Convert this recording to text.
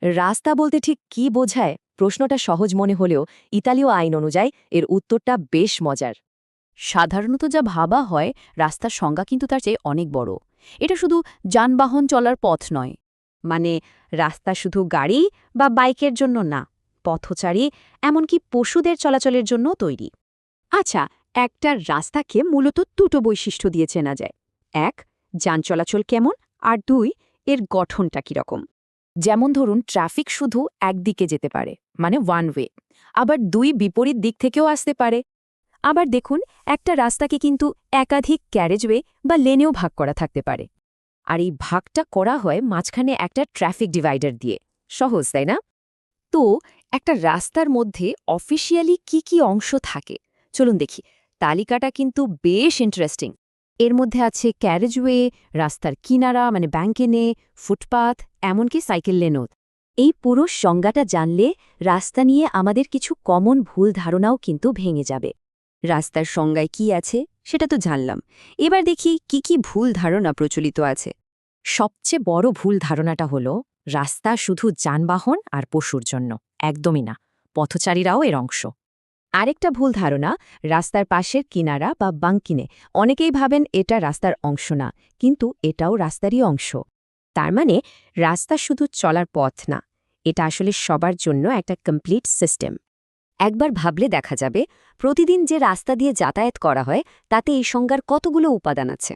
রাস্তা বলতে ঠিক কি বোঝায়? প্রশ্নটা সহজ মনে হলেও ইতালীয় আইন অনুযায়ী এর উত্তরটা বেশ মজার। সাধারণত যা ভাবা হয় রাস্তার সংজ্ঞা কিন্তু তার চেয়ে অনেক বড়। এটা শুধু যানবাহন চলার পথ নয়। মানে রাস্তা শুধু গাড়ি বা বাইকের জন্য না, পথচারী এমনকি পশুদের চলাচলের জন্য তৈরি। আচ্ছা, একটা রাস্তাকে মূলত দুটো বৈশিষ্ট্য দিয়ে চেনা যায়। এক, যান চলাচল কেমন, আর দুই, এর গঠনটা কীরকম। যেমন ধরুন, ট্রাফিক শুধু একদিকে যেতে পারে, মানে ওয়ান ওয়ে, আবার দুই বিপরীত দিক থেকেও আসতে পারে। আবার দেখুন, একটা রাস্তাকে কিন্তু একাধিক ক্যারেজওয়ে বা লেনেও ভাগ করা থাকতে পারে। আর এই ভাগটা করা হয় মাঝখানে একটা ট্রাফিক ডিভাইডার দিয়ে। সহজ, তাই না? তো একটা রাস্তার মধ্যে অফিসিয়ালি কি কি অংশ থাকে চলুন দেখি। তালিকাটা কিন্তু বেশ ইন্টারেস্টিং। এর মধ্যে আছে ক্যারেজওয়ে, রাস্তার কিনারা মানে ব্যাঙ্কেনে, ফুটপাথ, এমনকি সাইকেল লেনও। এই পুরো সংজ্ঞাটা জানলে রাস্তা নিয়ে আমাদের কিছু কমন ভুল ধারণাও কিন্তু ভেঙে যাবে। রাস্তার সংজ্ঞায় কি আছে সেটা তো জানলাম, এবার দেখি কি কি ভুল ধারণা প্রচলিত আছে। সবচেয়ে বড় ভুল ধারণাটা হলো রাস্তা শুধু যানবাহন আর পশুর জন্য। একদমই না, পথচারীরাও এর অংশ। আরেকটা ভুল ধারণা, রাস্তার পাশের কিনারা বা বাঙ্কিনে অনেকেই ভাবেন এটা রাস্তার অংশ না, কিন্তু এটাও রাস্তারই অংশ। তার মানে রাস্তা শুধু চলার পথ না, এটা আসলে সবার জন্য একটা কমপ্লিট সিস্টেম। একবার ভাবলে দেখা যাবে প্রতিদিন যে রাস্তা দিয়ে যাতায়াত করা হয় তাতে এই সংজ্ঞার কতগুলো উপাদান আছে।